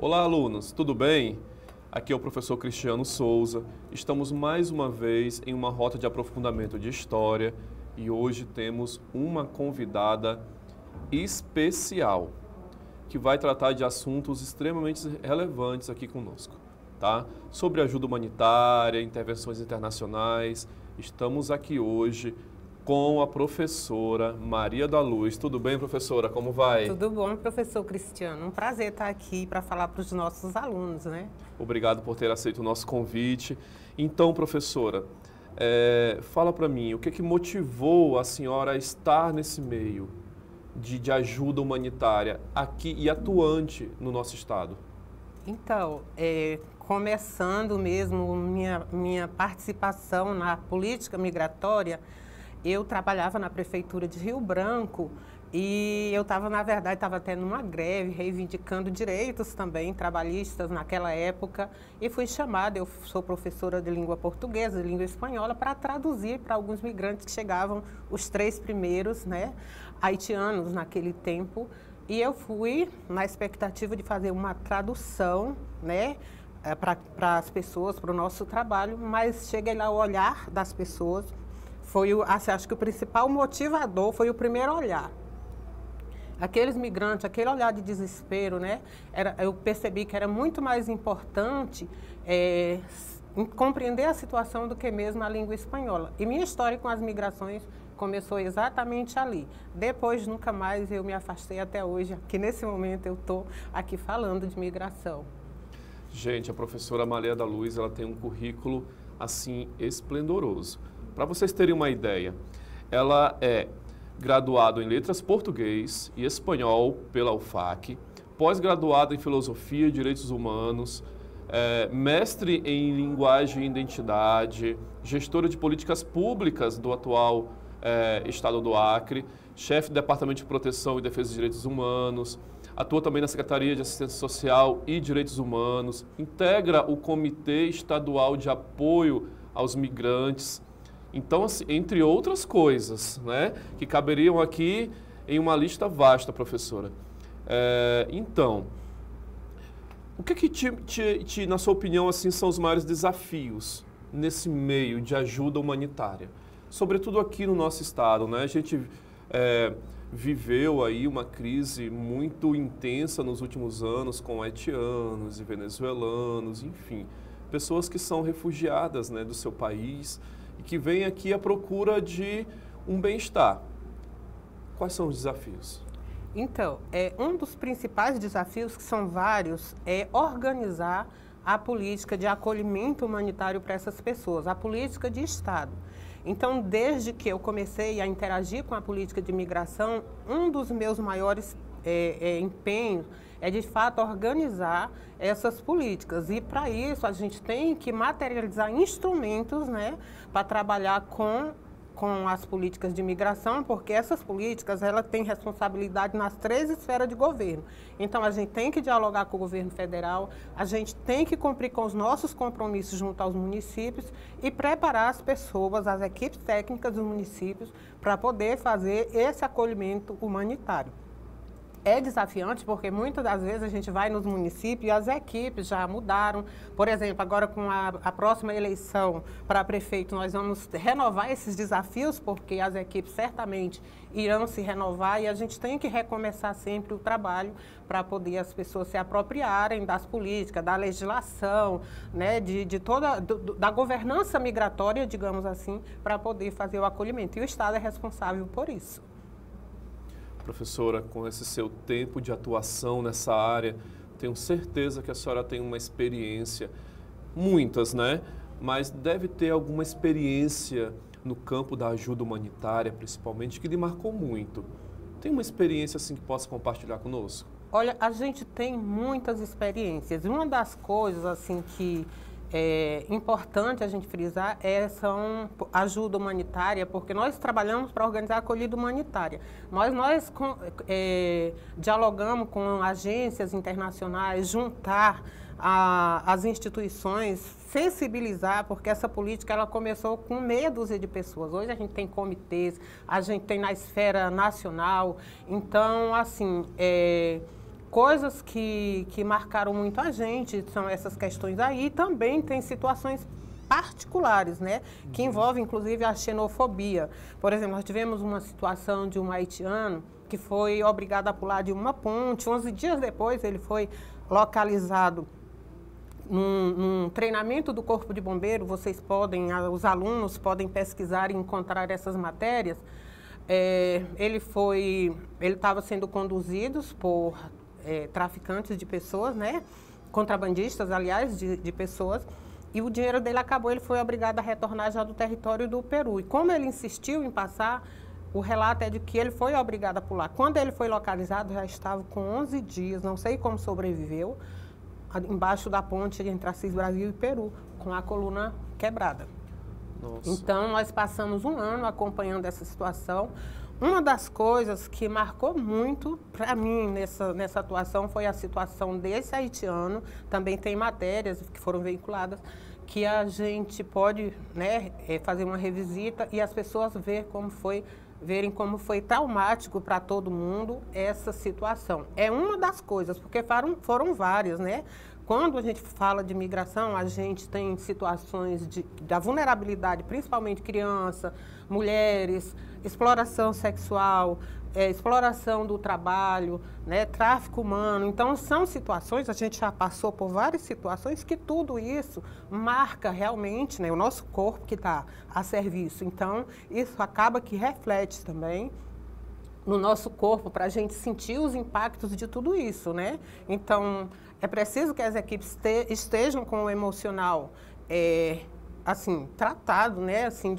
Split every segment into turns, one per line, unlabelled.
Olá, alunos, tudo bem? Aqui é o professor Cristiano Souza. Estamos mais uma vez em uma rota de aprofundamento de história e hoje temos uma convidada especial que vai tratar de assuntos extremamente relevantes aqui conosco, tá? Sobre ajuda humanitária, intervenções internacionais. Estamos aqui hoje com a professora Maria da Luz. Tudo bem, professora? Como vai?
Tudo bom, professor Cristiano. Um prazer estar aqui para falar para os nossos alunos, né?
Obrigado por ter aceito o nosso convite. Então, professora, fala para mim, o que motivou a senhora a estar nesse meio de ajuda humanitária aqui e atuante no nosso estado?
Então, começando mesmo minha participação na política migratória, eu trabalhava na prefeitura de Rio Branco e eu estava, na verdade, tendo uma greve, reivindicando direitos também trabalhistas naquela época e fui chamada, eu sou professora de língua portuguesa, de língua espanhola, para traduzir para alguns migrantes que chegavam, os 3 primeiros, né, haitianos naquele tempo, e eu fui na expectativa de fazer uma tradução, né, para as pessoas, para o nosso trabalho, mas cheguei lá, o olhar das pessoas acho que o principal motivador foi o primeiro olhar. Aqueles migrantes, aquele olhar de desespero, né? Eu percebi que era muito mais importante compreender a situação do que mesmo a língua espanhola. E minha história com as migrações começou exatamente ali. Depois, nunca mais eu me afastei até hoje, que nesse momento eu estou aqui falando de migração.
Gente, a professora Maria da Luz, ela tem um currículo, assim, esplendoroso. Para vocês terem uma ideia, ela é graduada em Letras Português e Espanhol pela UFAC, pós-graduada em Filosofia e Direitos Humanos, mestre em Linguagem e Identidade, gestora de políticas públicas do atual Estado do Acre, chefe do Departamento de Proteção e Defesa de Direitos Humanos, atua também na Secretaria de Assistência Social e Direitos Humanos, integra o Comitê Estadual de Apoio aos Migrantes. Então, assim, entre outras coisas, né, que caberiam aqui em uma lista vasta, professora. Então, o que na sua opinião, assim, são os maiores desafios nesse meio de ajuda humanitária? Sobretudo aqui no nosso estado, né? A gente viveu aí uma crise muito intensa nos últimos anos com haitianos e venezuelanos, enfim, pessoas que são refugiadas, né, do seu país e que vêm aqui à procura de um bem-estar. Quais são os desafios?
Então, um dos principais desafios, que são vários, é organizar a política de acolhimento humanitário para essas pessoas, a política de Estado. Então, desde que eu comecei a interagir com a política de imigração, um dos meus maiores empenhos é, de fato, organizar essas políticas. E, para isso, a gente tem que materializar instrumentos, né, para trabalhar com as políticas de imigração, porque essas políticas, elas têm responsabilidade nas 3 esferas de governo. Então, a gente tem que dialogar com o governo federal, a gente tem que cumprir com os nossos compromissos junto aos municípios e preparar as pessoas, as equipes técnicas dos municípios, para poder fazer esse acolhimento humanitário. É desafiante porque muitas das vezes a gente vai nos municípios e as equipes já mudaram. Por exemplo, agora com a próxima eleição para prefeito, nós vamos renovar esses desafios porque as equipes certamente irão se renovar e a gente tem que recomeçar sempre o trabalho para poder as pessoas se apropriarem das políticas, da legislação, né, da governança migratória, digamos assim, para poder fazer o acolhimento. E o Estado é responsável por isso.
Professora, com esse seu tempo de atuação nessa área, tenho certeza que a senhora tem uma experiência, muitas, né? Mas deve ter alguma experiência no campo da ajuda humanitária, principalmente, que lhe marcou muito. Tem uma experiência assim que possa compartilhar conosco?
Olha, a gente tem muitas experiências. Uma das coisas assim que é importante a gente frisar são ajuda humanitária, porque nós trabalhamos para organizar a acolhida humanitária. Nós dialogamos com agências internacionais, juntar as instituições, sensibilizar, porque essa política ela começou com meia dúzia de pessoas. Hoje a gente tem comitês, a gente tem na esfera nacional. Então, assim, Coisas que marcaram muito a gente são essas questões aí. Também tem situações particulares, né, que envolvem inclusive a xenofobia. Por exemplo, nós tivemos uma situação de um haitiano que foi obrigado a pular de uma ponte. 11 dias depois ele foi localizado num treinamento do Corpo de Bombeiro. Vocês podem, os alunos podem pesquisar e encontrar essas matérias. Ele estava sendo conduzido por traficantes de pessoas, né, contrabandistas, aliás, de pessoas. E o dinheiro dele acabou, ele foi obrigado a retornar já do território do Peru. E como ele insistiu em passar, o relato é de que ele foi obrigado a pular. Quando ele foi localizado, já estava com 11 dias, não sei como sobreviveu, embaixo da ponte entre Assis Brasil e Peru, com a coluna quebrada.
Nossa.
Então, nós passamos um ano acompanhando essa situação. Uma das coisas que marcou muito para mim nessa atuação foi a situação desse haitiano. Também tem matérias que foram veiculadas que a gente pode, né, fazer uma revisita e as pessoas verem como foi traumático para todo mundo essa situação. É uma das coisas, porque foram várias, né? Quando a gente fala de migração, a gente tem situações da vulnerabilidade, principalmente criança, mulheres, exploração sexual, exploração do trabalho, né, tráfico humano. Então, são situações, a gente já passou por várias situações que tudo isso marca realmente, né, o nosso corpo que está a serviço. Então, isso acaba que reflete também no nosso corpo para a gente sentir os impactos de tudo isso, né? Então, é preciso que as equipes estejam com o emocional assim, tratado, né? Assim,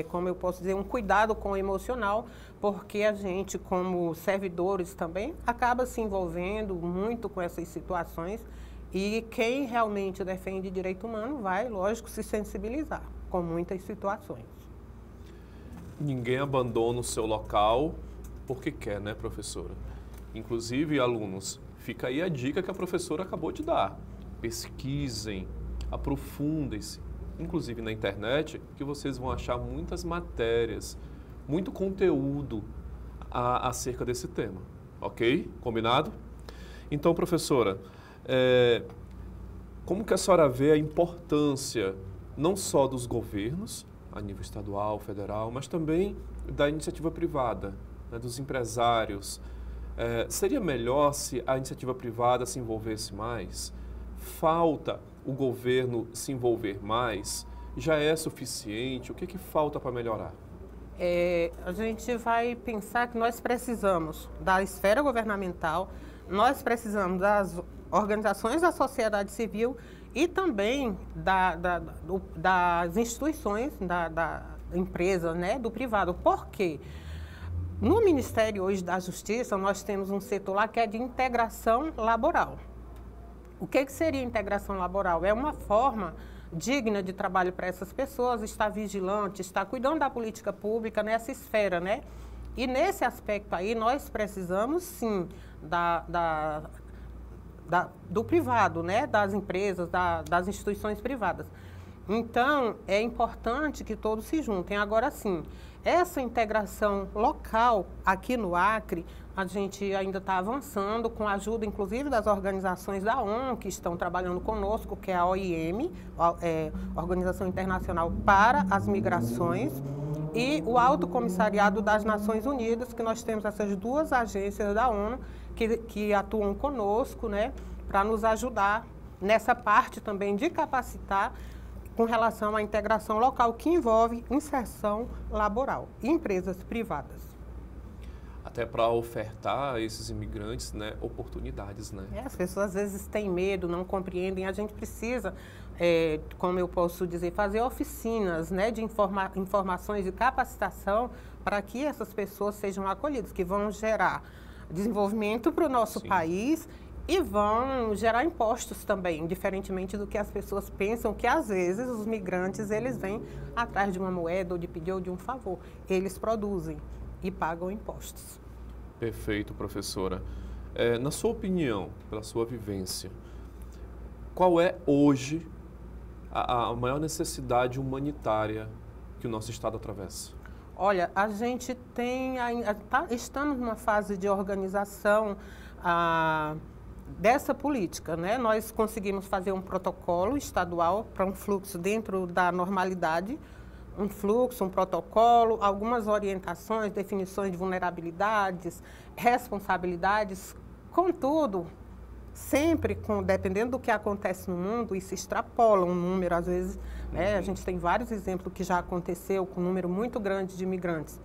como eu posso dizer, um cuidado com o emocional, porque a gente, como servidores também, acaba se envolvendo muito com essas situações e quem realmente defende direito humano vai, lógico, se sensibilizar com muitas situações.
Ninguém abandona o seu local porque quer, né, professora? Inclusive, alunos, fica aí a dica que a professora acabou de dar. Pesquisem, aprofundem-se, inclusive na internet, que vocês vão achar muitas matérias, muito conteúdo acerca desse tema, ok? Combinado? Então, professora, como que a senhora vê a importância não só dos governos, a nível estadual, federal, mas também da iniciativa privada, né, dos empresários? Seria melhor se a iniciativa privada se envolvesse mais? Falta o governo se envolver mais? Já é suficiente? O que falta para melhorar?
A gente vai pensar que nós precisamos da esfera governamental, nós precisamos das organizações da sociedade civil e também das instituições, da empresa, né, do privado. Por quê? No Ministério hoje da Justiça, nós temos um setor lá que é de integração laboral. O que seria integração laboral? É uma forma digna de trabalho para essas pessoas, estar vigilante, estar cuidando da política pública nessa esfera, né? E nesse aspecto aí, nós precisamos, sim, do privado, né? Das empresas, das instituições privadas. Então, é importante que todos se juntem. Agora, sim, essa integração local aqui no Acre, a gente ainda está avançando com a ajuda, inclusive, das organizações da ONU que estão trabalhando conosco, que é a OIM, Organização Internacional para as Migrações, e o Alto Comissariado das Nações Unidas, que nós temos essas duas agências da ONU que atuam conosco, né, para nos ajudar nessa parte também de capacitar com relação à integração local, que envolve inserção laboral e empresas privadas.
Até para ofertar a esses imigrantes, né, oportunidades, né?
As pessoas às vezes têm medo, não compreendem. A gente precisa, como eu posso dizer, fazer oficinas, né, de informações e capacitação para que essas pessoas sejam acolhidas, que vão gerar desenvolvimento para o nosso país e vão gerar impostos também, diferentemente do que as pessoas pensam, que às vezes os migrantes eles vêm atrás de uma moeda ou de pedir ou de um favor. Eles produzem e pagam impostos.
Perfeito, professora. Na sua opinião, pela sua vivência, qual é hoje a maior necessidade humanitária que o nosso Estado atravessa?
Olha, a gente tem, estamos numa fase de organização. dessa política, né? Nós conseguimos fazer um protocolo estadual para um fluxo dentro da normalidade, um fluxo, um protocolo, algumas orientações, definições de vulnerabilidades, responsabilidades, contudo, sempre, dependendo do que acontece no mundo, isso extrapola um número, às vezes, né? A gente tem vários exemplos que já aconteceu com um número muito grande de imigrantes.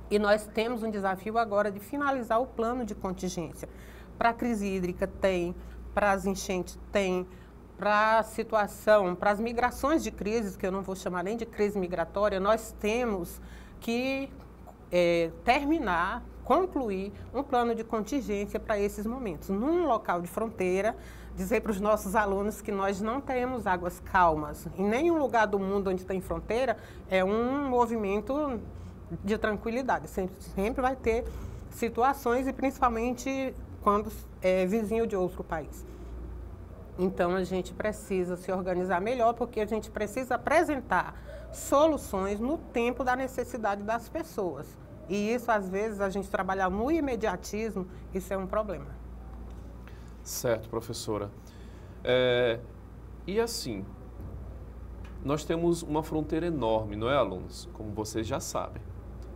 E nós temos um desafio agora de finalizar o plano de contingência. Para a crise hídrica tem, para as enchentes tem, para a situação, para as migrações de crises, que eu não vou chamar nem de crise migratória, nós temos que terminar, concluir um plano de contingência para esses momentos. Num local de fronteira, dizer para os nossos alunos que nós não temos águas calmas. Em nenhum lugar do mundo onde tem fronteira é um movimento de tranquilidade. Sempre vai ter situações, e principalmente quando é vizinho de outro país. Então, a gente precisa se organizar melhor, porque a gente precisa apresentar soluções no tempo da necessidade das pessoas. E isso, às vezes, a gente trabalhar no imediatismo, isso é um problema.
Certo, professora. E assim, nós temos uma fronteira enorme, não é, alunos? Como vocês já sabem.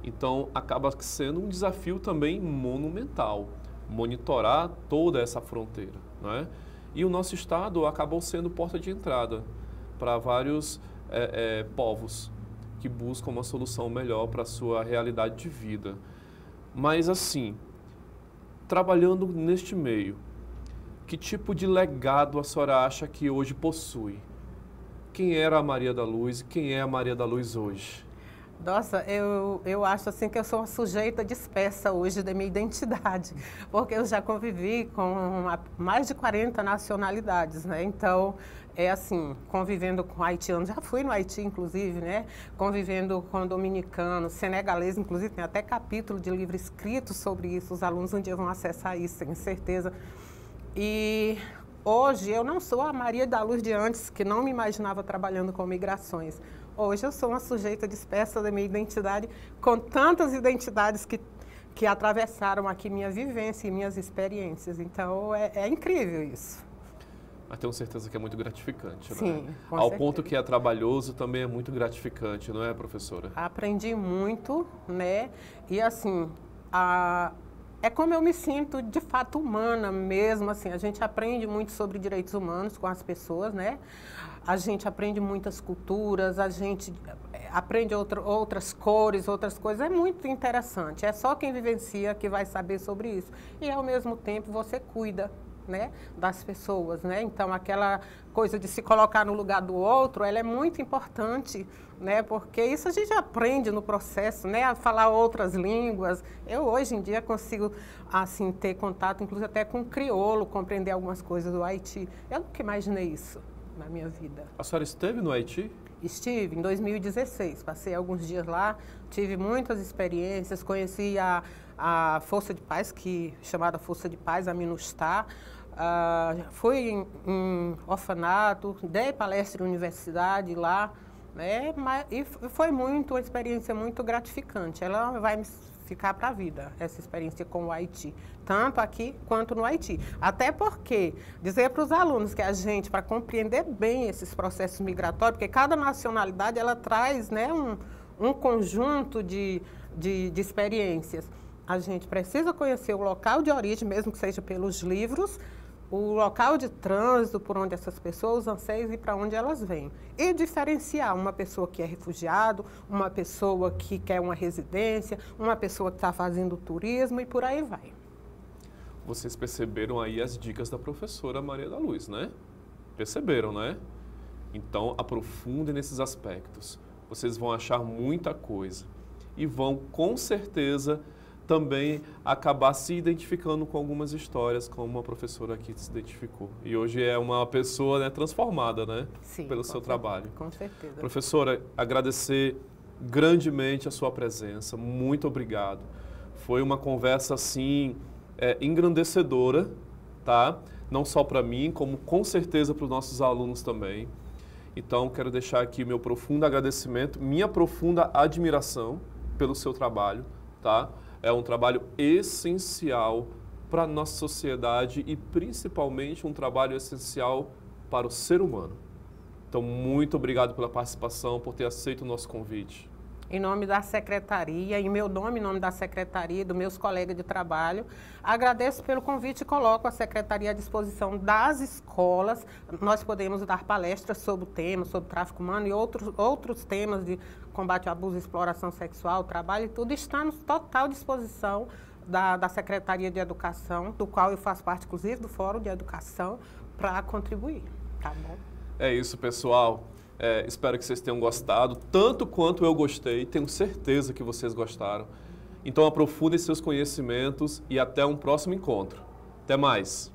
Então, acaba sendo um desafio também monumental, monitorar toda essa fronteira, não é? E o nosso estado acabou sendo porta de entrada para vários povos que buscam uma solução melhor para a sua realidade de vida. Mas assim, trabalhando neste meio, que tipo de legado a senhora acha que hoje possui? Quem era a Maria da Luz e quem é a Maria da Luz hoje?
Nossa, eu acho assim que eu sou uma sujeita dispersa hoje da minha identidade, porque eu já convivi com mais de 40 nacionalidades, né? Então, assim, convivendo com haitianos, já fui no Haiti, inclusive, né? Convivendo com dominicanos, senegaleses, inclusive, tem até capítulo de livro escrito sobre isso, os alunos um dia vão acessar isso, tenho certeza. E hoje eu não sou a Maria da Luz de antes, que não me imaginava trabalhando com migrações. Hoje eu sou uma sujeita dispersa da minha identidade, com tantas identidades que atravessaram aqui minha vivência e minhas experiências. Então, é incrível isso.
Mas tenho certeza que é muito gratificante,
Sim,
né?
com
Ao
certeza.
ponto que é trabalhoso, também é muito gratificante, não é, professora?
Aprendi muito, né? E assim, é como eu me sinto de fato humana mesmo, assim. A gente aprende muito sobre direitos humanos com as pessoas, né? A gente aprende muitas culturas, a gente aprende outras cores, outras coisas. É muito interessante. É só quem vivencia que vai saber sobre isso. E, ao mesmo tempo, você cuida, né, das pessoas, né? Então, aquela coisa de se colocar no lugar do outro, ela é muito importante, né? Porque isso a gente aprende no processo, né? A falar outras línguas. Eu, hoje em dia, consigo, assim, ter contato, inclusive até com crioulo, compreender algumas coisas do Haiti. Eu nunca imaginei isso na minha vida.
A senhora esteve no Haiti?
Estive em 2016, passei alguns dias lá, tive muitas experiências, conheci a Força de Paz, chamada Força de Paz, a MINUSTAH, fui em orfanato, dei palestra em universidade lá, né? E foi uma experiência muito gratificante. Ela vai me ficar para a vida, essa experiência com o Haiti, tanto aqui quanto no Haiti. Até porque, dizer para os alunos que a gente, para compreender bem esses processos migratórios, porque cada nacionalidade, ela traz, né, um conjunto de experiências. A gente precisa conhecer o local de origem, mesmo que seja pelos livros, o local de trânsito por onde essas pessoas anseiam e para onde elas vêm. E diferenciar uma pessoa que é refugiado, uma pessoa que quer uma residência, uma pessoa que está fazendo turismo e por aí vai.
Vocês perceberam aí as dicas da professora Maria da Luz, né? Perceberam, né? Então, aprofundem nesses aspectos. Vocês vão achar muita coisa e vão, com certeza, também acabar se identificando com algumas histórias, como a professora aqui se identificou. E hoje é uma pessoa, né, transformada, né?
Sim,
pelo seu trabalho.
Com certeza.
Professora, agradecer grandemente a sua presença. Muito obrigado. Foi uma conversa, assim, engrandecedora, tá? Não só para mim, como com certeza para os nossos alunos também. Então, quero deixar aqui meu profundo agradecimento, minha profunda admiração pelo seu trabalho, tá? É um trabalho essencial para a nossa sociedade e principalmente um trabalho essencial para o ser humano. Então, muito obrigado pela participação, por ter aceito o nosso convite.
Em nome da Secretaria, em meu nome, em nome da Secretaria e dos meus colegas de trabalho, agradeço pelo convite e coloco a Secretaria à disposição das escolas. Nós podemos dar palestras sobre o tema, sobre tráfico humano e outros temas de combate ao abuso e exploração sexual, trabalho e tudo. Estamos total disposição da Secretaria de Educação, do qual eu faço parte, inclusive, do Fórum de Educação, para contribuir, tá bom?
É isso, pessoal. Espero que vocês tenham gostado, tanto quanto eu gostei. Tenho certeza que vocês gostaram. Então, aprofundem seus conhecimentos e até um próximo encontro. Até mais!